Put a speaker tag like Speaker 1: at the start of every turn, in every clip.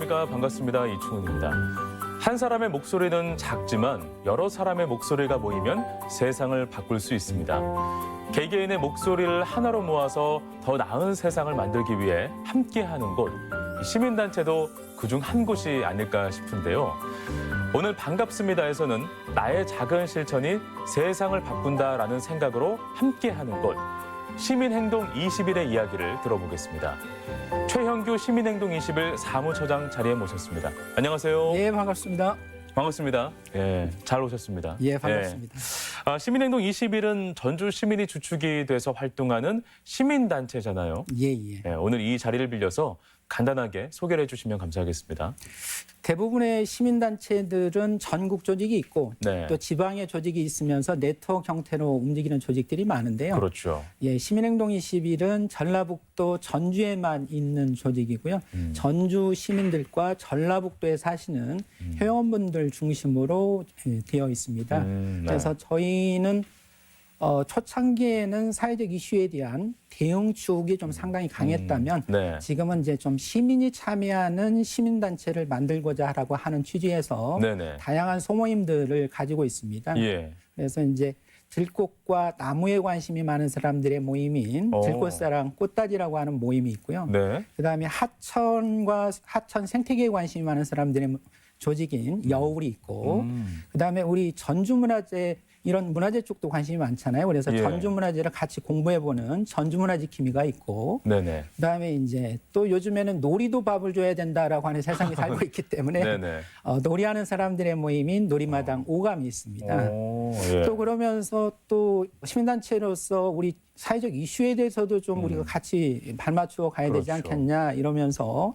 Speaker 1: 안녕하십니까. 반갑습니다. 이충훈입니다. 한 사람의 목소리는 작지만 여러 사람의 목소리가 모이면 세상을 바꿀 수 있습니다. 개개인의 목소리를 하나로 모아서 더 나은 세상을 만들기 위해 함께하는 곳, 시민단체도 그중 한 곳이 아닐까 싶은데요. 오늘 반갑습니다에서는 나의 작은 실천이 세상을 바꾼다라는 생각으로 함께하는 곳, 시민행동 20일의 이야기를 들어보겠습니다. 최형규 시민행동 20일 사무처장 자리에 모셨습니다. 안녕하세요.
Speaker 2: 예, 반갑습니다.
Speaker 1: 반갑습니다. 예, 잘 오셨습니다.
Speaker 2: 예, 반갑습니다.
Speaker 1: 시민행동 20일은 전주 시민이 주축이 돼서 활동하는 시민단체잖아요.
Speaker 2: 예, 예.
Speaker 1: 예, 오늘 이 자리를 빌려서 간단하게 소개를 해주시면 감사하겠습니다.
Speaker 2: 대부분의 시민단체들은 전국 조직이 있고
Speaker 1: 네.
Speaker 2: 또 지방의 조직이 있으면서 네트워크 형태로 움직이는 조직들이 많은데요.
Speaker 1: 그렇죠.
Speaker 2: 예, 시민행동 20일은 전라북도 전주에만 있는 조직이고요. 전주 시민들과 전라북도에 사시는 회원분들 중심으로 되어 있습니다.
Speaker 1: 네.
Speaker 2: 그래서 저희는 초창기에는 사회적 이슈에 대한 대응 추억이 좀 상당히 강했다면
Speaker 1: 네.
Speaker 2: 지금은 이제 좀 시민이 참여하는 시민단체를 만들고자 하라고 하는 취지에서
Speaker 1: 네네.
Speaker 2: 다양한 소모임들을 가지고 있습니다.
Speaker 1: 예.
Speaker 2: 그래서 이제 들꽃과 나무에 관심이 많은 사람들의 모임인 들꽃사랑 꽃다지라고 하는 모임이 있고요.
Speaker 1: 네.
Speaker 2: 그다음에 하천과 하천 생태계에 관심이 많은 사람들의 조직인 여울이 있고 그다음에 우리 전주문화재 이런 문화재 쪽도 관심이 많잖아요. 그래서
Speaker 1: 예.
Speaker 2: 전주문화재를 같이 공부해보는 전주문화지킴이가 있고
Speaker 1: 네네.
Speaker 2: 그다음에 이제 또 요즘에는 놀이도 밥을 줘야 된다라고 하는 세상이 살고 있기 때문에
Speaker 1: 네네.
Speaker 2: 놀이하는 사람들의 모임인 놀이마당 오감이 있습니다.
Speaker 1: 예.
Speaker 2: 또 그러면서 또 시민단체로서 우리 사회적 이슈에 대해서도 좀 우리가 같이 발맞추어 가야 되지
Speaker 1: 그렇죠.
Speaker 2: 않겠냐 이러면서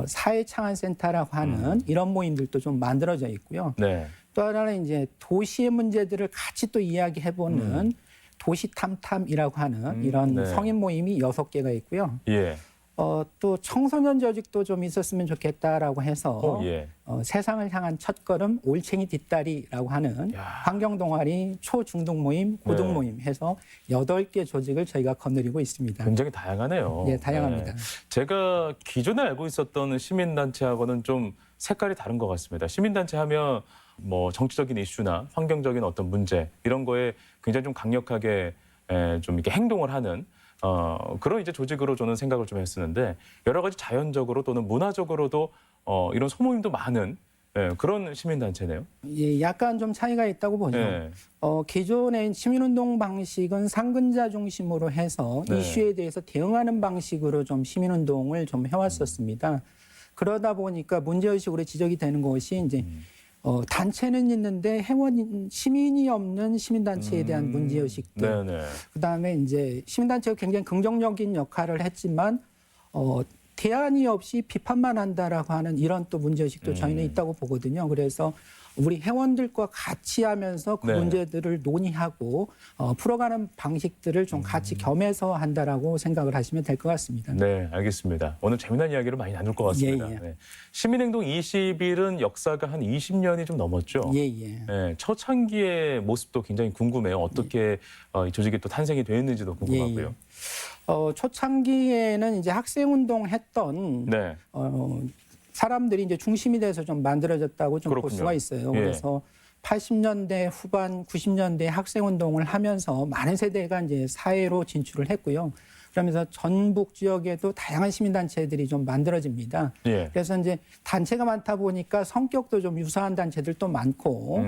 Speaker 2: 사회창안센터라고 하는 이런 모임들도 좀 만들어져 있고요.
Speaker 1: 네.
Speaker 2: 또 하나는 이제 도시의 문제들을 같이 또 이야기해보는 도시탐탐이라고 하는 이런
Speaker 1: 네.
Speaker 2: 성인 모임이 6개가 있고요.
Speaker 1: 예.
Speaker 2: 또 청소년 조직도 좀 있었으면 좋겠다라고 해서
Speaker 1: 예.
Speaker 2: 세상을 향한 첫걸음 올챙이 뒷다리라고 하는
Speaker 1: 야.
Speaker 2: 환경 동아리 초중등 모임, 고등
Speaker 1: 네.
Speaker 2: 모임 해서 8개 조직을 저희가 거느리고 있습니다.
Speaker 1: 굉장히 다양하네요.
Speaker 2: 예, 다양합니다.
Speaker 1: 네. 제가 기존에 알고 있었던 시민단체하고는 좀 색깔이 다른 것 같습니다. 시민단체 하면 뭐 정치적인 이슈나 환경적인 어떤 문제 이런 거에 굉장히 좀 강력하게 좀 이렇게 행동을 하는 그런 이제 조직으로 저는 생각을 좀 했었는데 여러 가지 자연적으로 또는 문화적으로도 이런 소모임도 많은 그런 시민단체네요.
Speaker 2: 예, 약간 좀 차이가 있다고 보죠.
Speaker 1: 네.
Speaker 2: 기존의 시민운동 방식은 상근자 중심으로 해서
Speaker 1: 네.
Speaker 2: 이슈에 대해서 대응하는 방식으로 좀 시민운동을 좀 해왔었습니다. 그러다 보니까 문제의식으로 지적이 되는 것이 이제 단체는 있는데 시민이 없는 시민단체에 대한 문제의식들.
Speaker 1: 네네.
Speaker 2: 그다음에 이제 시민단체가 굉장히 긍정적인 역할을 했지만 대안이 없이 비판만 한다라고 하는 이런 또 문제의식도 저희는 있다고 보거든요. 그래서 우리 회원들과 같이 하면서 그
Speaker 1: 네.
Speaker 2: 문제들을 논의하고 풀어가는 방식들을 좀 같이 겸해서 한다라고 생각을 하시면 될 것 같습니다.
Speaker 1: 네, 알겠습니다. 오늘 재미난 이야기를 많이 나눌 것 같습니다.
Speaker 2: 예, 예.
Speaker 1: 네. 시민행동 20일은 역사가 한 20년이 좀 넘었죠.
Speaker 2: 예, 예.
Speaker 1: 네, 초창기의 모습도 굉장히 궁금해요. 어떻게 이 조직이 또 탄생이 되었는지도 궁금하고요.
Speaker 2: 초창기에는 이제 학생운동 했던
Speaker 1: 네,
Speaker 2: 사람들이 이제 중심이 돼서 좀 만들어졌다고 좀 볼
Speaker 1: 그렇군요.
Speaker 2: 수가 있어요.
Speaker 1: 예.
Speaker 2: 그래서 80년대 후반, 90년대 학생운동을 하면서 많은 세대가 이제 사회로 진출을 했고요. 그러면서 전북 지역에도 다양한 시민단체들이 좀 만들어집니다.
Speaker 1: 예.
Speaker 2: 그래서 이제 단체가 많다 보니까 성격도 좀 유사한 단체들도 많고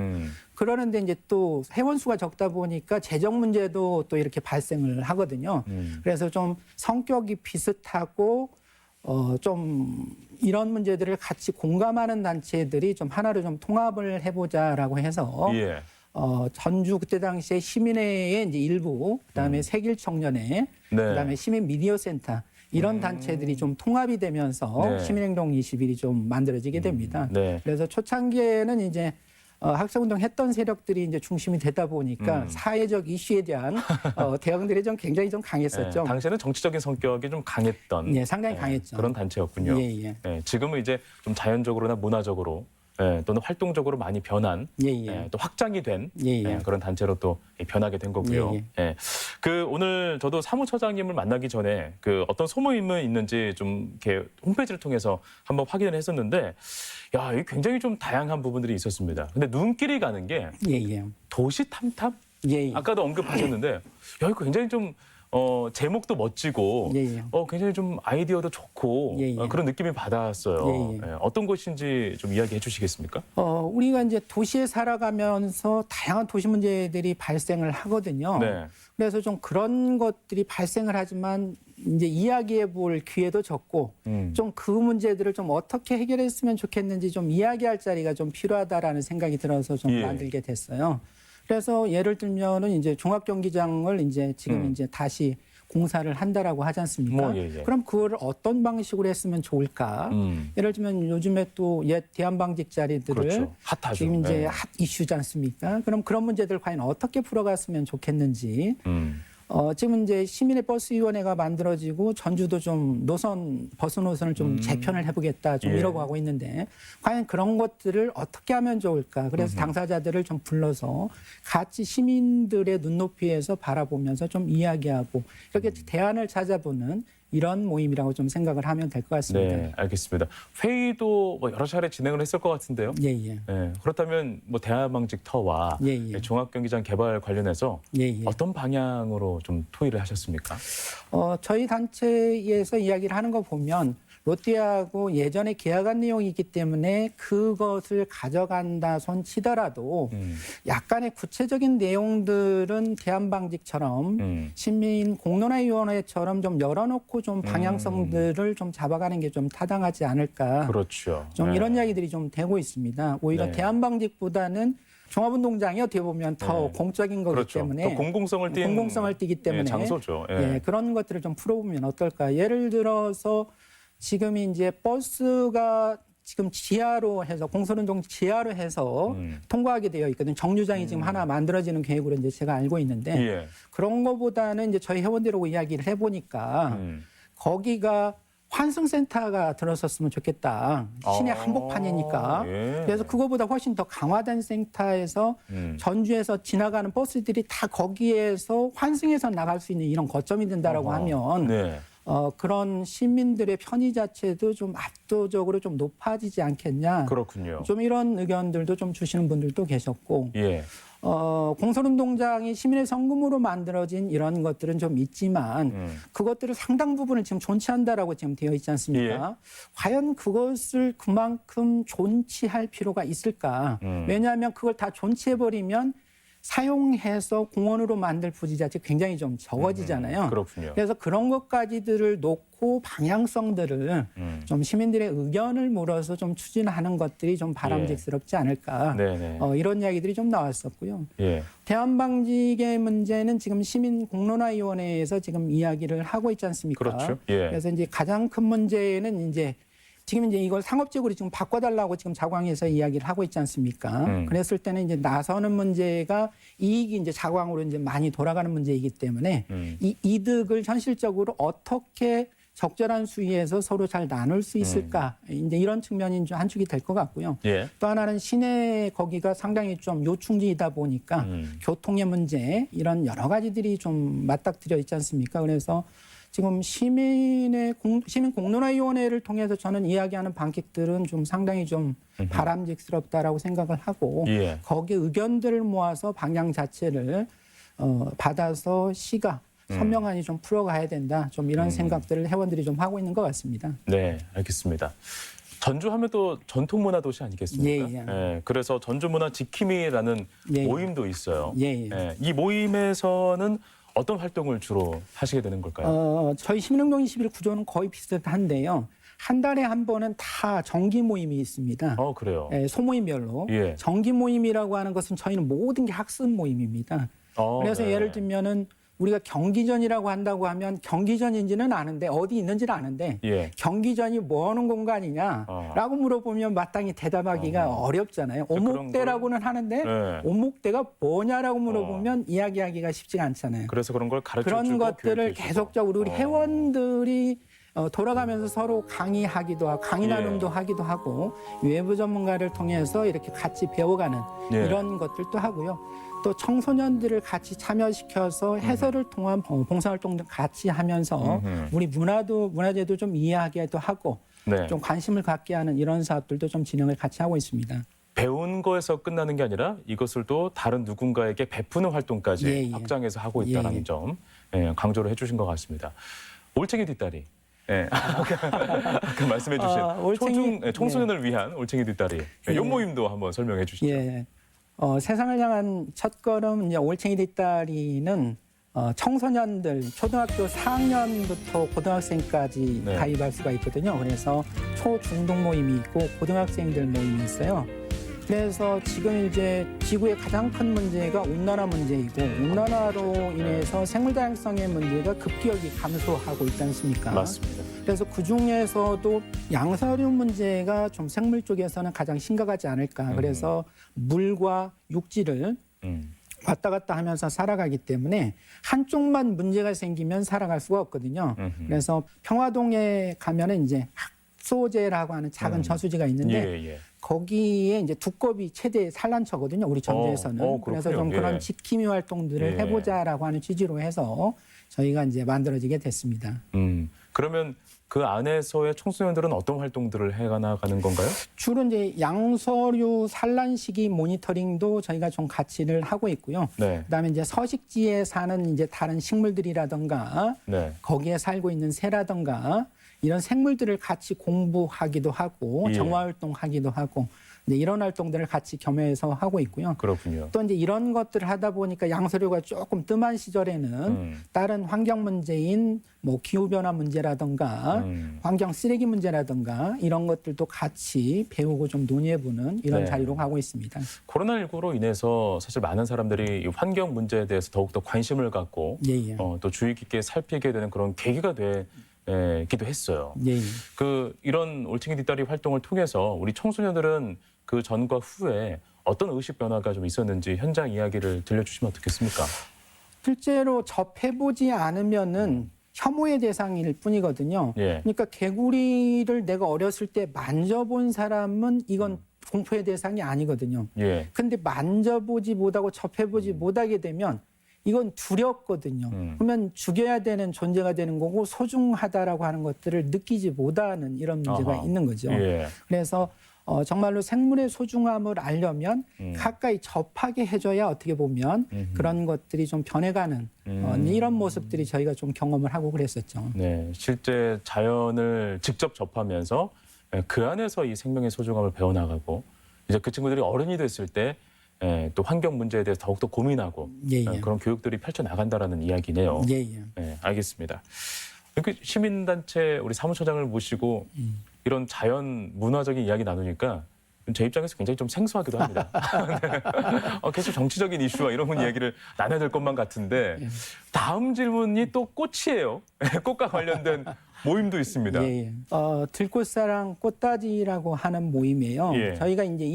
Speaker 2: 그러는데 이제 또 회원수가 적다 보니까 재정 문제도 또 이렇게 발생을 하거든요. 그래서 좀 성격이 비슷하고 좀 이런 문제들을 같이 공감하는 단체들이 좀 하나로 좀 통합을 해보자라고 해서
Speaker 1: 예.
Speaker 2: 전주 그때 당시에 시민회의 이제 일부, 그다음에 세길청년회,
Speaker 1: 네.
Speaker 2: 그다음에 시민 미디어 센터 이런 단체들이 좀 통합이 되면서
Speaker 1: 네.
Speaker 2: 시민행동 20일이 좀 만들어지게 됩니다.
Speaker 1: 네.
Speaker 2: 그래서 초창기에는 이제 학생운동 했던 세력들이 이제 중심이 되다 보니까 사회적 이슈에 대한 대응들이 좀 굉장히 좀 강했었죠.
Speaker 1: 네, 당시에는 정치적인 성격이 좀 강했던
Speaker 2: 예, 상당히 강했죠.
Speaker 1: 그런 단체였군요.
Speaker 2: 예, 예.
Speaker 1: 네, 지금은 이제 좀 자연적으로나 문화적으로 또는 활동적으로 많이 변한 또 확장이 된 그런 단체로 또 변하게 된 거고요. 그 오늘 저도 사무처장님을 만나기 전에 그 어떤 소모임이 있는지 좀 이렇게 홈페이지를 통해서 한번 확인을 했었는데 야, 이게 굉장히 좀 다양한 부분들이 있었습니다. 근데 눈길이 가는 게 도시 탐탐? 아까도 언급하셨는데 야, 이거 굉장히 좀 제목도 멋지고 굉장히 좀 아이디어도 좋고 그런 느낌이 받았어요. 어떤 것인지 좀 이야기해 주시겠습니까?
Speaker 2: 우리가 이제 도시에 살아가면서 다양한 도시 문제들이 발생을 하거든요. 그래서 좀 그런 것들이 발생을 하지만 이제 이야기해 볼 기회도 적고 좀 그 문제들을 좀 어떻게 해결했으면 좋겠는지 좀 이야기할 자리가 좀 필요하다라는 생각이 들어서 좀 만들게 됐어요. 그래서 예를 들면은 이제 종합경기장을 이제 지금 이제 다시 공사를 한다라고 하지 않습니까? 그럼 그걸 어떤 방식으로 했으면 좋을까? 예를 들면 요즘에 또 옛 대한방직 자리들을
Speaker 1: 핫하죠.
Speaker 2: 지금 이제 핫 이슈지 않습니까? 그럼 그런 문제들 과연 어떻게 풀어갔으면 좋겠는지. 지금 이제 시민의 버스위원회가 만들어지고 전주도 좀 버스 노선을 좀 재편을 해보겠다 좀 이러고 하고 있는데 과연 그런 것들을 어떻게 하면 좋을까? 그래서 당사자들을 좀 불러서 같이 시민들의 눈높이에서 바라보면서 좀 이야기하고 이렇게 대안을 찾아보는 이런 모임이라고 좀 생각을 하면 될 것 같습니다.
Speaker 1: 네, 알겠습니다. 회의도 뭐 여러 차례 진행을 했을 것 같은데요. 그렇다면 뭐 대한방직 터와 종합경기장 개발 관련해서 어떤 방향으로 좀 토의를 하셨습니까?
Speaker 2: 저희 단체에서 이야기를 하는 거 보면 롯데하고 예전에 계약한 내용이 있기 때문에 그것을 가져간다 손 치더라도 약간의 구체적인 내용들은 대한방직처럼 시민 공론화위원회처럼 좀 열어놓고 좀 방향성들을 좀 잡아가는 게 좀 타당하지 않을까. 좀 이런 이야기들이 좀 되고 있습니다. 오히려 대한방직보다는 종합운동장이 어떻게 보면 더 공적인 거기 때문에
Speaker 1: 더 공공성을
Speaker 2: 띠기 때문에
Speaker 1: 장소죠.
Speaker 2: 그런 것들을 좀 풀어보면 어떨까. 예를 들어서 지금 이제 버스가 지금 지하로 해서 공설운동 지하로 해서 통과하게 되어 있거든요. 정류장이 지금 하나 만들어지는 계획으로 이제 제가 알고 있는데 그런 거보다는 이제 저희 회원들하고 이야기를 해보니까 거기가 환승센터가 들어섰으면 좋겠다. 시내 한복판이니까. 그래서 그거보다 훨씬 더 강화된 센터에서 전주에서 지나가는 버스들이 다 거기에서 환승해서 나갈 수 있는 이런 거점이 된다라고 하면 그런 시민들의 편의 자체도 좀 압도적으로 좀 높아지지 않겠냐. 좀 이런 의견들도 좀 주시는 분들도 계셨고. 공설운동장이 시민의 성금으로 만들어진 이런 것들은 좀 있지만 그것들을 상당 부분을 지금 존치한다라고 지금 되어 있지 않습니까? 과연 그것을 그만큼 존치할 필요가 있을까? 왜냐하면 그걸 다 존치해버리면 사용해서 공원으로 만들 부지 자체 굉장히 좀 적어지잖아요. 그래서 그런 것까지들을 놓고 방향성들을 좀 시민들의 의견을 물어서 좀 추진하는 것들이 좀 바람직스럽지 않을까. 이런 이야기들이 좀 나왔었고요. 대한방직의 문제는 지금 시민공론화위원회에서 지금 이야기를 하고 있지 않습니까? 그래서 이제 가장 큰 문제는 이제 지금 이제 이걸 상업적으로 지금 바꿔달라고 지금 자광에서 이야기를 하고 있지 않습니까? 그랬을 때는 이제 나서는 문제가 이익이 이제 자광으로 이제 많이 돌아가는 문제이기 때문에 이 이득을 현실적으로 어떻게 적절한 수위에서 서로 잘 나눌 수 있을까? 이제 이런 측면이 한 축이 될 것 같고요. 또 하나는 시내 거기가 상당히 좀 요충지이다 보니까 교통의 문제 이런 여러 가지들이 좀 맞닥뜨려 있지 않습니까? 그래서 지금 시민 공론화위원회를 통해서 저는 이야기하는 방식들은 좀 상당히 좀 바람직스럽다라고 생각을 하고 거기에 의견들을 모아서 방향 자체를 받아서 시가 선명하니 좀 풀어가야 된다. 좀 이런 생각들을 회원들이 좀 하고 있는 것 같습니다.
Speaker 1: 네, 알겠습니다. 전주하면 또 전통문화 도시 아니겠습니까? 그래서 전주문화 지킴이라는 모임도 있어요. 이 모임에서는 어떤 활동을 주로 하시게 되는 걸까요?
Speaker 2: 저희 시민운동 21 구조는 거의 비슷한데요. 한 달에 한 번은 다 정기 모임이 있습니다.
Speaker 1: 그래요?
Speaker 2: 소모임별로. 정기 모임이라고 하는 것은 저희는 모든 게 학습 모임입니다. 그래서 예를 들면은 우리가 경기전이라고 한다고 하면 경기전인지는 아는데 어디 있는지는 아는데 경기전이 뭐 하는 공간이냐라고 물어보면 마땅히 대답하기가 어렵잖아요. 오목대라고는 하는데 오목대가 뭐냐라고 물어보면 이야기하기가 쉽지가 않잖아요.
Speaker 1: 그래서 그런 걸 가르쳐
Speaker 2: 그런
Speaker 1: 주고
Speaker 2: 것들을 계속적으로 우리 회원들이 돌아가면서 서로 강의하기도 하고 강의
Speaker 1: 예.
Speaker 2: 나눔도 하기도 하고 외부 전문가를 통해서 이렇게 같이 배워가는
Speaker 1: 예.
Speaker 2: 이런 것들도 하고요. 또 청소년들을 같이 참여시켜서 해설을 통한 봉사활동도 같이 하면서 우리 문화재도 좀 이해하기도 하고
Speaker 1: 네.
Speaker 2: 좀 관심을 갖게 하는 이런 사업들도 좀 진행을 같이 하고 있습니다.
Speaker 1: 배운 거에서 끝나는 게 아니라 이것을 또 다른 누군가에게 베푸는 활동까지
Speaker 2: 예, 예.
Speaker 1: 확장해서 하고 있다는
Speaker 2: 예, 예.
Speaker 1: 점 강조를 해주신 것 같습니다. 올챙이 뒷다리. 예. 아까 말씀해 주신 청소년을 위한 올챙이 뒷다리. 이 모임도 한번 설명해 주시죠.
Speaker 2: 예. 세상을 향한 첫걸음 이제 올챙이 뒷다리는 청소년들 초등학교 4학년부터 고등학생까지
Speaker 1: 네.
Speaker 2: 가입할 수가 있거든요. 그래서 초중등 모임이 있고 고등학생들 모임이 있어요. 그래서 지금 이제 지구의 가장 큰 문제가 온난화 문제이고 온난화로 인해서 생물 다양성의 문제가 급격히 감소하고 있지 않습니까?
Speaker 1: 맞습니다.
Speaker 2: 그래서 그 중에서도 양서류 문제가 좀 생물 쪽에서는 가장 심각하지 않을까. 그래서 물과 육지를 왔다 갔다 하면서 살아가기 때문에 한쪽만 문제가 생기면 살아갈 수가 없거든요. 그래서 평화동에 가면은 이제 학소제라고 하는 작은 저수지가 있는데
Speaker 1: 예.
Speaker 2: 거기에 이제 두꺼비 최대 산란처거든요. 우리 전주에서는. 그래서 좀 그런 지킴이 활동들을 해보자라고 하는 취지로 해서 저희가 이제 만들어지게 됐습니다.
Speaker 1: 그러면 그 안에서의 청소년들은 어떤 활동들을 해나가는 건가요?
Speaker 2: 주로 이제 양서류 산란 시기 모니터링도 저희가 좀 같이를 하고 있고요.
Speaker 1: 네.
Speaker 2: 그다음에 이제 서식지에 사는 이제 다른 식물들이라든가
Speaker 1: 네.
Speaker 2: 거기에 살고 있는 새라든가 이런 생물들을 같이 공부하기도 하고
Speaker 1: 예.
Speaker 2: 정화 활동하기도 하고 이제 이런 활동들을 같이 겸해서 하고 있고요.
Speaker 1: 그렇군요.
Speaker 2: 또 이제 이런 것들을 하다 보니까 양서류가 조금 뜸한 시절에는 다른 환경 문제인 뭐 기후 변화 문제라든가 환경 쓰레기 문제라든가 이런 것들도 같이 배우고 좀 논의해보는 이런
Speaker 1: 네.
Speaker 2: 자리로 가고 있습니다.
Speaker 1: 코로나19로 인해서 사실 많은 사람들이 이 환경 문제에 대해서 더욱더 관심을 갖고
Speaker 2: 예.
Speaker 1: 또 주의 깊게 살피게 되는 그런 계기가 되기도 했어요.
Speaker 2: 예.
Speaker 1: 이런 올챙이 뒷다리 활동을 통해서 우리 청소년들은 그 전과 후에 어떤 의식 변화가 좀 있었는지 현장 이야기를 들려주시면 어떻겠습니까?
Speaker 2: 실제로 접해보지 않으면은 혐오의 대상일 뿐이거든요.
Speaker 1: 예.
Speaker 2: 그러니까 개구리를 내가 어렸을 때 만져본 사람은 이건 공포의 대상이 아니거든요.
Speaker 1: 예.
Speaker 2: 근데 만져보지 못하고 접해보지 못하게 되면 이건 두렵거든요. 그러면 죽여야 되는 존재가 되는 거고 소중하다라고 하는 것들을 느끼지 못하는 이런 문제가
Speaker 1: 아하.
Speaker 2: 있는 거죠.
Speaker 1: 예.
Speaker 2: 그래서 정말로 생물의 소중함을 알려면 가까이 접하게 해줘야 어떻게 보면 그런 것들이 좀 변해가는 이런 모습들이 저희가 좀 경험을 하고 그랬었죠.
Speaker 1: 네, 실제 자연을 직접 접하면서 그 안에서 이 생명의 소중함을 배워나가고 이제 그 친구들이 어른이 됐을 때 또 환경 문제에 대해서 더욱더 고민하고 그런 교육들이 펼쳐나간다라는 이야기네요.
Speaker 2: 예.
Speaker 1: 네, 알겠습니다. 이렇게 시민단체 우리 사무처장을 모시고 이런 자연 문화적인 이야기 나누니까 제 입장에서 굉장히 좀 생소하기도 합니다. 계속 정치적인 이슈와 이런 이야기를 나눠야 될 것만 같은데 다음 질문이 또 꽃이에요. 꽃과 관련된 모임도 있습니다.
Speaker 2: 예. 들꽃사랑 꽃다지라고 하는 모임이에요.
Speaker 1: 예.
Speaker 2: 저희가 이제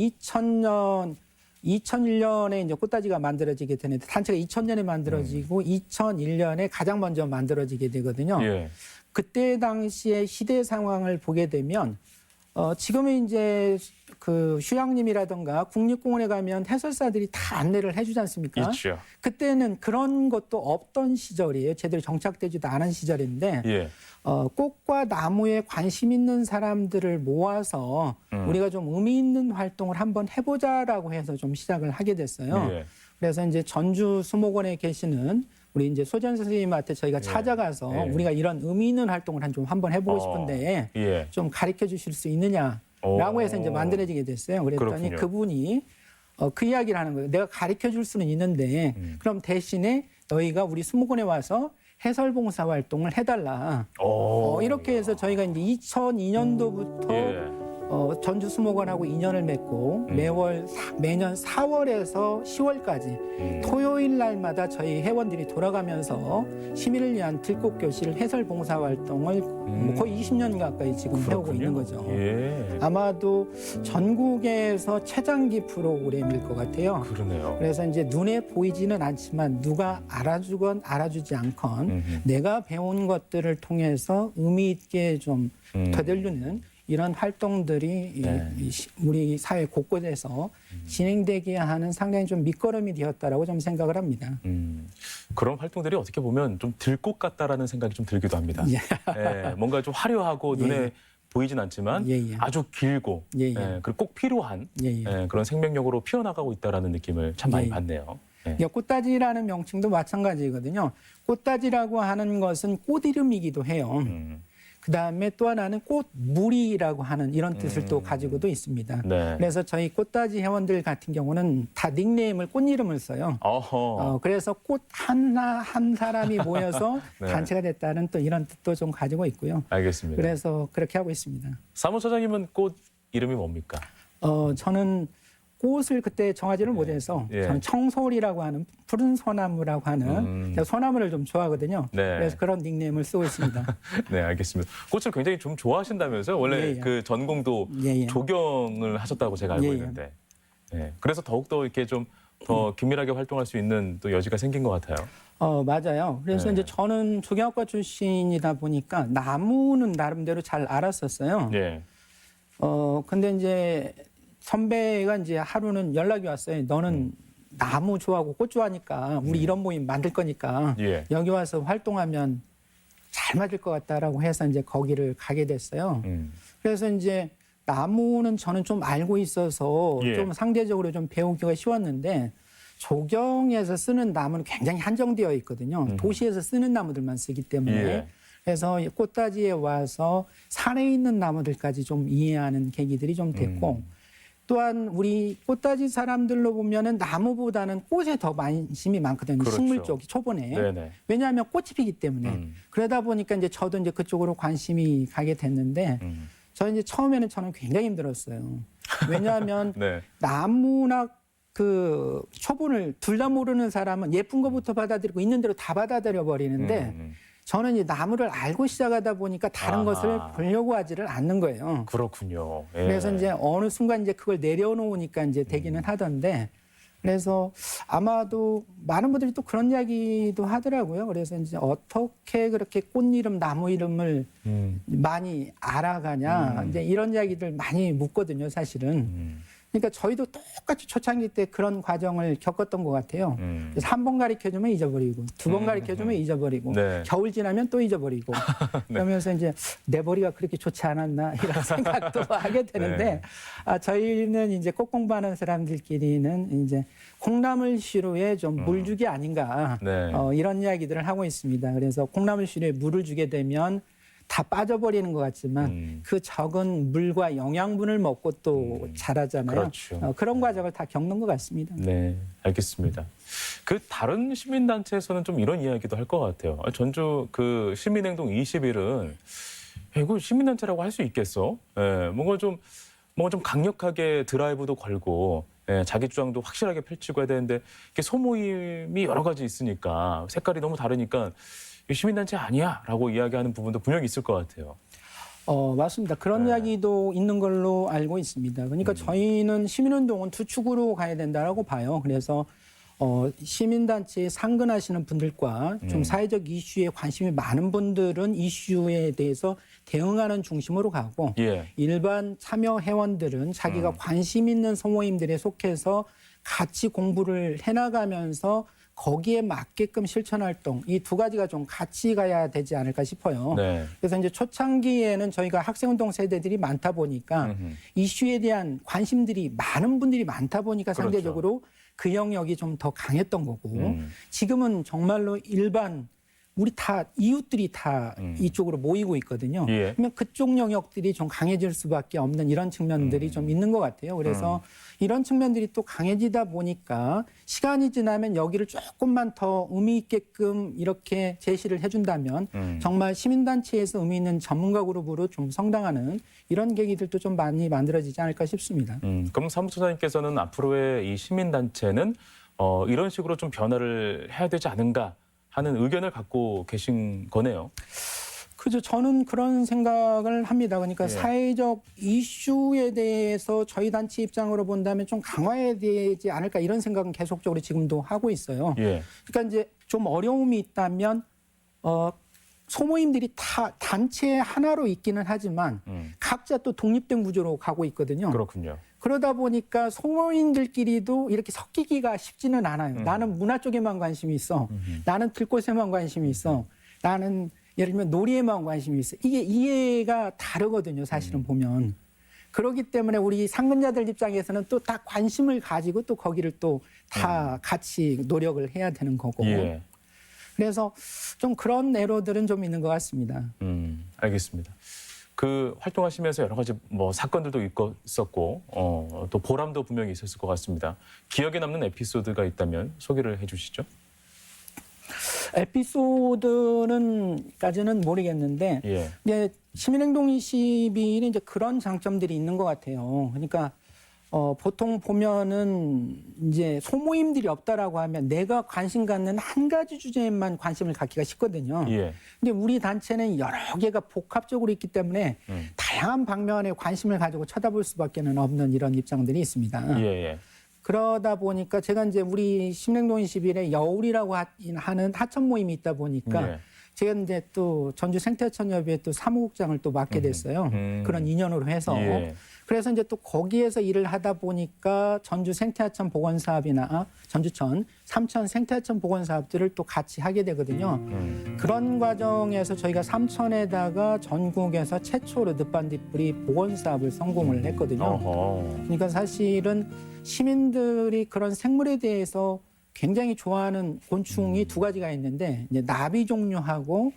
Speaker 2: 2001년에 이제 꽃다지가 만들어지게 되는데 단체가 2000년에 만들어지고 2001년에 가장 먼저 만들어지게 되거든요.
Speaker 1: 예.
Speaker 2: 그때 당시의 시대 상황을 보게 되면 지금은 이제 그 휴양림이라든가 국립공원에 가면 해설사들이 다 안내를 해주지 않습니까?
Speaker 1: 있죠.
Speaker 2: 그때는 그런 것도 없던 시절이에요. 제대로 정착되지도 않은 시절인데
Speaker 1: 예.
Speaker 2: 꽃과 나무에 관심 있는 사람들을 모아서 우리가 좀 의미 있는 활동을 한번 해보자라고 해서 좀 시작을 하게 됐어요.
Speaker 1: 예.
Speaker 2: 그래서 이제 전주 수목원에 계시는 우리 이제 소전 선생님한테 저희가 찾아가서 우리가 이런 의미 있는 활동을 좀 한번 해보고 싶은데
Speaker 1: 예.
Speaker 2: 좀 가르쳐 주실 수 있느냐라고 해서 이제 만들어지게 됐어요. 그랬더니
Speaker 1: 그렇군요.
Speaker 2: 그분이 그 이야기를 하는 거예요. 내가 가르쳐 줄 수는 있는데 그럼 대신에 너희가 우리 수목원에 와서 해설 봉사 활동을 해달라. 이렇게 해서 저희가 이제 2002년도부터 전주 수목원하고 인연을 맺고 매년 4월에서 10월까지 토요일 날마다 저희 회원들이 돌아가면서 시민을 위한 들꽃 교실 해설 봉사 활동을 거의 20년 가까이 지금 해오고 있는 거죠.
Speaker 1: 예.
Speaker 2: 아마도 전국에서 최장기 프로그램일 것 같아요.
Speaker 1: 그러네요.
Speaker 2: 그래서 이제 눈에 보이지는 않지만 누가 알아주건 알아주지 않건 내가 배운 것들을 통해서 의미 있게 좀 되돌리는 이런 활동들이 우리 사회 곳곳에서 진행되게 하는 상당히 좀 밑거름이 되었다라고 좀 생각을 합니다.
Speaker 1: 그런 활동들이 어떻게 보면 좀 들꽃 같다라는 생각이 좀 들기도 합니다. 예, 뭔가 좀 화려하고 눈에 보이진 않지만 아주 길고 그리고 꼭 필요한 그런 생명력으로 피어나가고 있다라는 느낌을 참 많이 받네요.
Speaker 2: 꽃다지라는 명칭도 마찬가지거든요. 꽃다지라고 하는 것은 꽃 이름이기도 해요. 그다음에 또 하나는 꽃무리라고 하는 이런 뜻을 또 가지고도 있습니다.
Speaker 1: 네.
Speaker 2: 그래서 저희 꽃다지 회원들 같은 경우는 다 닉네임을 꽃 이름을 써요. 그래서 꽃 한 사람이 모여서 단체가 됐다는 또 이런 뜻도 좀 가지고 있고요.
Speaker 1: 알겠습니다.
Speaker 2: 그래서 그렇게 하고 있습니다.
Speaker 1: 사무처장님은 꽃 이름이 뭡니까?
Speaker 2: 저는 꽃을 그때 정하지를 못해서 저는 청솔이라고 하는 푸른 소나무라고 하는 제가 소나무를 좀 좋아하거든요. 그래서 그런 닉네임을 쓰고 있습니다.
Speaker 1: 네, 알겠습니다. 꽃을 굉장히 좀 좋아하신다면서요? 원래 그 전공도 조경을 하셨다고 제가 알고 있는데. 그래서 더욱더 이렇게 좀 더 긴밀하게 활동할 수 있는 또 여지가 생긴 것 같아요.
Speaker 2: 맞아요. 그래서 이제 저는 조경학과 출신이다 보니까 나무는 나름대로 잘 알았었어요. 근데 이제 선배가 이제 하루는 연락이 왔어요. 너는 나무 좋아하고 꽃 좋아하니까 우리 이런 모임 만들 거니까 여기 와서 활동하면 잘 맞을 것 같다라고 해서 이제 거기를 가게 됐어요. 그래서 이제 나무는 저는 좀 알고 있어서 좀 상대적으로 좀 배우기가 쉬웠는데 조경에서 쓰는 나무는 굉장히 한정되어 있거든요. 도시에서 쓰는 나무들만 쓰기 때문에. 그래서 꽃다지에 와서 산에 있는 나무들까지 좀 이해하는 계기들이 좀 됐고 또한 우리 꽃다지 사람들로 보면은 나무보다는 꽃에 더 관심이 많거든요. 식물 쪽이 초반에. 왜냐하면 꽃이 피기 때문에. 그러다 보니까 이제 저도 이제 그쪽으로 관심이 가게 됐는데 저는 이제 처음에는 저는 굉장히 힘들었어요. 왜냐하면 나무나 그 초본을 둘 다 모르는 사람은 예쁜 것부터 받아들이고 있는 대로 다 받아들여 버리는데 저는 이 나무를 알고 시작하다 보니까 다른 것을 보려고 하지를 않는 거예요.
Speaker 1: 그렇군요.
Speaker 2: 그래서 이제 어느 순간 이제 그걸 내려놓으니까 이제 되기는 하던데 그래서 아마도 많은 분들이 또 그런 이야기도 하더라고요. 그래서 이제 어떻게 그렇게 꽃 이름, 나무 이름을 많이 알아가냐 이제 이런 이야기들 많이 묻거든요, 사실은. 그러니까 저희도 똑같이 초창기 때 그런 과정을 겪었던 것 같아요. 그래서 한 번 가르쳐주면 잊어버리고, 두 번 가르쳐주면 잊어버리고, 겨울 지나면 또 잊어버리고, 그러면서 이제 내 머리가 그렇게 좋지 않았나 이런 생각도 하게 되는데, 저희는 이제 꽃 공부하는 사람들끼리는 이제 콩나물시루에 좀 물주기 아닌가 이런 이야기들을 하고 있습니다. 그래서 콩나물시루에 물을 주게 되면 다 빠져버리는 것 같지만 그 적은 물과 영양분을 먹고 또 자라잖아요. 그런 과정을 다 겪는 것 같습니다.
Speaker 1: 네, 알겠습니다. 그 다른 시민단체에서는 좀 이런 이야기도 할 것 같아요. 전주 그 시민행동 20일은 이거 시민단체라고 할 수 있겠어? 뭔가 좀 강력하게 드라이브도 걸고 자기 주장도 확실하게 펼치고 해야 되는데 이게 소모임이 여러 가지 있으니까 색깔이 너무 다르니까 시민단체 아니야 라고 이야기하는 부분도 분명히 있을 것 같아요.
Speaker 2: 맞습니다. 그런 이야기도 있는 걸로 알고 있습니다. 그러니까 저희는 시민운동은 두 축으로 가야 된다고 봐요. 그래서 시민단체에 상근하시는 분들과 좀 사회적 이슈에 관심이 많은 분들은 이슈에 대해서 대응하는 중심으로 가고 일반 참여 회원들은 자기가 관심 있는 소모임들에 속해서 같이 공부를 해나가면서 거기에 맞게끔 실천 활동 이 두 가지가 좀 같이 가야 되지 않을까 싶어요. 그래서 이제 초창기에는 저희가 학생운동 세대들이 많다 보니까 이슈에 대한 관심들이 많은 분들이 많다 보니까 상대적으로 그 영역이 좀 더 강했던 거고 지금은 정말로 일반 우리 다 이웃들이 다 이쪽으로 모이고 있거든요.
Speaker 1: 예.
Speaker 2: 그러면 그쪽 영역들이 좀 강해질 수밖에 없는 이런 측면들이 좀 있는 것 같아요. 그래서 이런 측면들이 또 강해지다 보니까 시간이 지나면 여기를 조금만 더 의미 있게끔 이렇게 제시를 해준다면 정말 시민단체에서 의미 있는 전문가 그룹으로 좀 성장하는 이런 계기들도 좀 많이 만들어지지 않을까 싶습니다.
Speaker 1: 그럼 사무처장님께서는 앞으로의 이 시민단체는 이런 식으로 좀 변화를 해야 되지 않은가 하는 의견을 갖고 계신 거네요.
Speaker 2: 그죠. 저는 그런 생각을 합니다. 그러니까
Speaker 1: 예.
Speaker 2: 사회적 이슈에 대해서 저희 단체 입장으로 본다면 좀 강화해야 되지 않을까 이런 생각은 계속적으로 지금도 하고 있어요.
Speaker 1: 예.
Speaker 2: 그러니까 이제 좀 어려움이 있다면 소모임들이 다 단체 하나로 있기는 하지만 각자 또 독립된 구조로 가고 있거든요.
Speaker 1: 그렇군요.
Speaker 2: 그러다 보니까 소모임들끼리도 이렇게 섞이기가 쉽지는 않아요. 나는 문화 쪽에만 관심이 있어. 나는 들꽃에만 관심이 있어. 나는 예를 들면 놀이에만 관심이 있어. 이게 이해가 다르거든요. 사실은 보면. 그렇기 때문에 우리 상근자들 입장에서는 또 다 관심을 가지고 또 거기를 또 다 같이 노력을 해야 되는 거고.
Speaker 1: 예.
Speaker 2: 그래서 좀 그런 애로들은 좀 있는 것 같습니다.
Speaker 1: 알겠습니다. 그 활동하시면서 여러 가지 뭐 사건들도 있었고 또 보람도 분명히 있었을 것 같습니다. 기억에 남는 에피소드가 있다면 소개를 해주시죠.
Speaker 2: 에피소드는까지는 모르겠는데
Speaker 1: 예.
Speaker 2: 이제 시민행동 21이 이제 그런 장점들이 있는 것 같아요. 그러니까 보통 보면은 이제 소모임들이 없다라고 하면 내가 관심 갖는 한 가지 주제에만 관심을 갖기가 쉽거든요.
Speaker 1: 예.
Speaker 2: 근데 우리 단체는 여러 개가 복합적으로 있기 때문에 다양한 방면에 관심을 가지고 쳐다볼 수밖에는 없는 이런 입장들이 있습니다.
Speaker 1: 예. 예.
Speaker 2: 그러다 보니까 제가 이제 우리 시민행동 21에 여울이라고 하는 하천 모임이 있다 보니까
Speaker 1: 예.
Speaker 2: 제가 이제 또 전주 생태하천협의회 또 사무국장을 또 맡게 됐어요. 그런 인연으로 해서.
Speaker 1: 예.
Speaker 2: 그래서 이제 또 거기에서 일을 하다 보니까 전주 생태하천 복원 사업이나 전주천, 삼천 생태하천 복원 사업들을 또 같이 하게 되거든요. 그런 과정에서 저희가 삼천에다가 전국에서 최초로 늪반딧불이 복원 사업을 성공을 했거든요.
Speaker 1: 어허.
Speaker 2: 그러니까 사실은 시민들이 그런 생물에 대해서 굉장히 좋아하는 곤충이 두 가지가 있는데 이제 나비 종류하고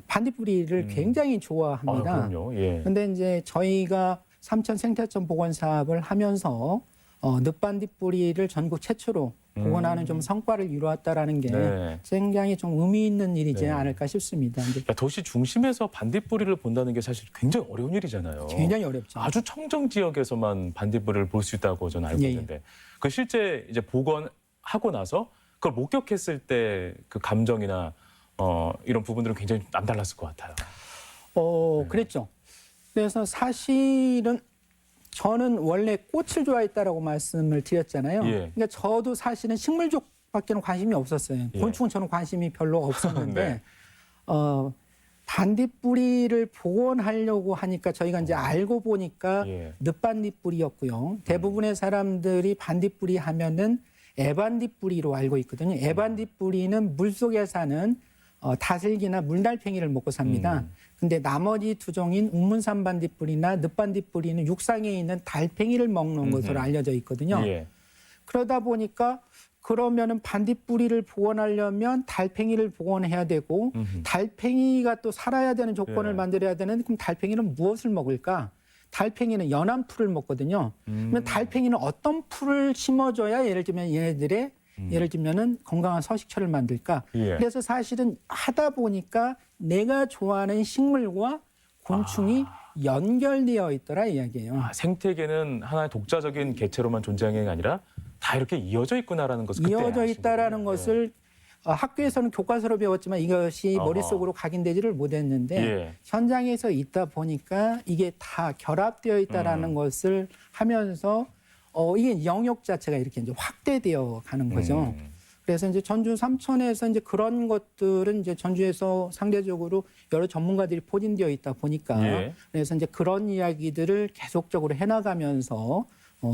Speaker 2: 반딧불이를 굉장히 좋아합니다.
Speaker 1: 그럼요. 예.
Speaker 2: 근데 이제 저희가 삼천 생태하천 복원 사업을 하면서 늪반딧불이를 전국 최초로 복원하는 좀 성과를 이루었다라는 게
Speaker 1: 네.
Speaker 2: 굉장히 좀 의미 있는 일이지
Speaker 1: 네.
Speaker 2: 않을까 싶습니다. 근데
Speaker 1: 그러니까 도시 중심에서 반딧불이를 본다는 게 사실 굉장히 어려운 일이잖아요.
Speaker 2: 굉장히 어렵죠.
Speaker 1: 아주 청정 지역에서만 반딧불이를 볼 수 있다고 저는 알고
Speaker 2: 예, 예.
Speaker 1: 있는데 그 실제 이제 복원하고 나서 그걸 목격했을 때 그 감정이나 이런 부분들은 굉장히 남달랐을 것 같아요.
Speaker 2: 그랬죠. 그래서 사실은 저는 원래 꽃을 좋아했다라고 말씀을 드렸잖아요.
Speaker 1: 예.
Speaker 2: 그러니까 저도 사실은 식물 쪽밖에는 관심이 없었어요.
Speaker 1: 예.
Speaker 2: 곤충은 저는 관심이 별로 없었는데
Speaker 1: 네.
Speaker 2: 반딧불이를 복원하려고 하니까 저희가 이제 알고 보니까
Speaker 1: 예.
Speaker 2: 늪반딧불이였고요. 대부분의 사람들이 반딧불이 하면은 애반딧불이로 알고 있거든요. 애반딧불이는 물속에 사는 다슬기나 물달팽이를 먹고 삽니다. 근데 나머지 두 종인 운문산 반딧불이나 늪반딧불이는 육상에 있는 달팽이를 먹는 것으로 알려져 있거든요.
Speaker 1: 예.
Speaker 2: 그러다 보니까 그러면은 반딧불이를 복원하려면 달팽이를 복원해야 되고 달팽이가 또 살아야 되는 조건을
Speaker 1: 예.
Speaker 2: 만들어야 되는데 그럼 달팽이는 무엇을 먹을까? 달팽이는 연한 풀을 먹거든요. 그러면 달팽이는 어떤 풀을 심어줘야 예를 들면 얘네들의 예를 들면은 건강한 서식처를 만들까?
Speaker 1: 예.
Speaker 2: 그래서 사실은 하다 보니까 내가 좋아하는 식물과 곤충이 연결되어 있더라 이야기예요.
Speaker 1: 생태계는 하나의 독자적인 개체로만 존재하는 게 아니라 다 이렇게 이어져 있구나라는 것을 그때
Speaker 2: 이어져
Speaker 1: 아신
Speaker 2: 있다라는
Speaker 1: 거군요.
Speaker 2: 것을 학교에서는 교과서로 배웠지만 이것이
Speaker 1: 어허.
Speaker 2: 머릿속으로 각인되지를 못했는데
Speaker 1: 예.
Speaker 2: 현장에서 있다 보니까 이게 다 결합되어 있다라는 것을 하면서 이게 영역 자체가 이렇게 이제 확대되어 가는 거죠. 그래서 이제 전주 삼천에서 이제 그런 것들은 이제 전주에서 상대적으로 여러 전문가들이 포진되어 있다 보니까
Speaker 1: 예.
Speaker 2: 그래서 이제 그런 이야기들을 계속적으로 해나가면서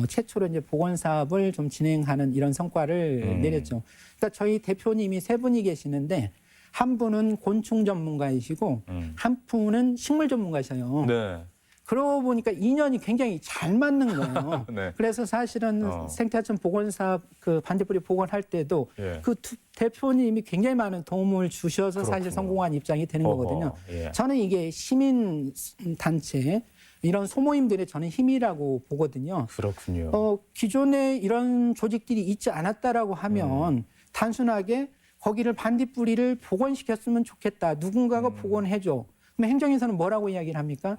Speaker 2: 최초로 이제 복원 사업을 좀 진행하는 이런 성과를 내렸죠. 그러니까 저희 대표님이 세 분이 계시는데 한 분은 곤충 전문가이시고 한 분은 식물 전문가셔요.
Speaker 1: 네.
Speaker 2: 그러고 보니까 인연이 굉장히 잘 맞는 거예요.
Speaker 1: 네.
Speaker 2: 그래서 사실은 생태하천 복원사업 그 반딧불이 복원할 때도
Speaker 1: 예.
Speaker 2: 그 대표님이 굉장히 많은 도움을 주셔서 사실
Speaker 1: 그렇군요.
Speaker 2: 성공한 입장이 되는
Speaker 1: 어허,
Speaker 2: 거거든요.
Speaker 1: 예.
Speaker 2: 저는 이게 시민 단체 이런 소모임들의 저는 힘이라고 보거든요.
Speaker 1: 그렇군요.
Speaker 2: 기존에 이런 조직들이 있지 않았다라고 하면 단순하게 거기를 반딧불이를 복원시켰으면 좋겠다. 누군가가 복원해줘. 그럼 행정에서는 뭐라고 이야기를 합니까?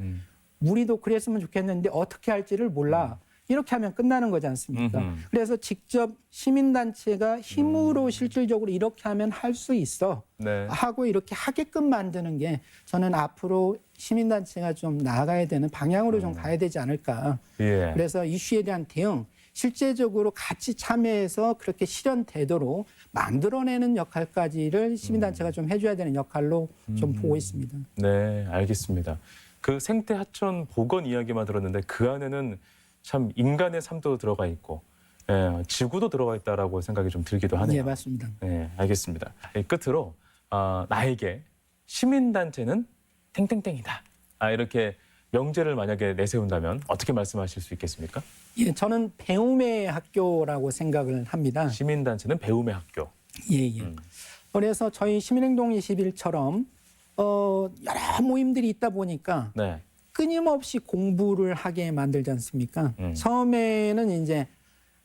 Speaker 2: 우리도 그랬으면 좋겠는데 어떻게 할지를 몰라. 이렇게 하면 끝나는 거지 않습니까? 그래서 직접 시민단체가 힘으로 실질적으로 이렇게 하면 할 수 있어
Speaker 1: 네.
Speaker 2: 하고 이렇게 하게끔 만드는 게 저는 앞으로 시민단체가 좀 나아가야 되는 방향으로 좀 가야 되지 않을까.
Speaker 1: 예.
Speaker 2: 그래서 이슈에 대한 대응 실제적으로 같이 참여해서 그렇게 실현되도록 만들어내는 역할까지를 시민단체가 좀 해줘야 되는 역할로 좀 보고 있습니다.
Speaker 1: 네, 알겠습니다. 그 생태 하천 복원 이야기만 들었는데 그 안에는 참 인간의 삶도 들어가 있고 지구도 들어가 있다라고 생각이 좀 들기도 하네요.
Speaker 2: 네, 맞습니다.
Speaker 1: 네, 알겠습니다. 끝으로 나에게 시민단체는 땡땡땡이다. 이렇게 명제를 만약에 내세운다면 어떻게 말씀하실 수 있겠습니까?
Speaker 2: 예, 저는 배움의 학교라고 생각을 합니다.
Speaker 1: 시민단체는 배움의 학교.
Speaker 2: 예, 예. 그래서 저희 시민행동 21처럼 여러 모임들이 있다 보니까
Speaker 1: 네.
Speaker 2: 끊임없이 공부를 하게 만들지 않습니까? 처음에는 이제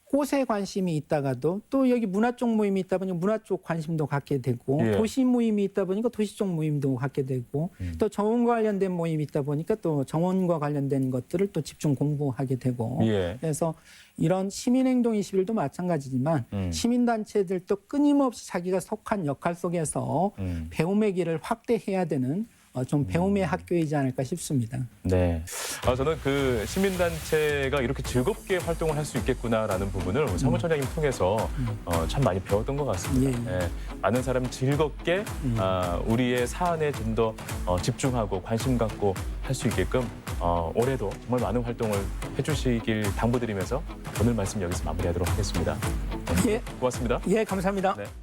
Speaker 2: 꽃에 관심이 있다가도 또 여기 문화 쪽 모임이 있다 보니까 문화 쪽 관심도 갖게 되고
Speaker 1: 예.
Speaker 2: 도시 모임이 있다 보니까 도시 쪽 모임도 갖게 되고 또 정원과 관련된 모임이 있다 보니까 또 정원과 관련된 것들을 또 집중 공부하게 되고
Speaker 1: 예.
Speaker 2: 그래서 이런 시민행동 21도 마찬가지지만 시민단체들도 끊임없이 자기가 속한 역할 속에서 배움의 길을 확대해야 되는 좀 배움의 학교이지 않을까 싶습니다.
Speaker 1: 네. 저는 그 시민단체가 이렇게 즐겁게 활동을 할 수 있겠구나라는 부분을 오늘 사무총장님 통해서 참 많이 배웠던 것 같습니다.
Speaker 2: 예.
Speaker 1: 많은 사람이 즐겁게 우리의 사안에 좀 더 집중하고 관심 갖고 할 수 있게끔 올해도 정말 많은 활동을 해주시길 당부드리면서 오늘 말씀 여기서 마무리하도록 하겠습니다.
Speaker 2: 예,
Speaker 1: 고맙습니다.
Speaker 2: 예, 감사합니다.
Speaker 1: 네.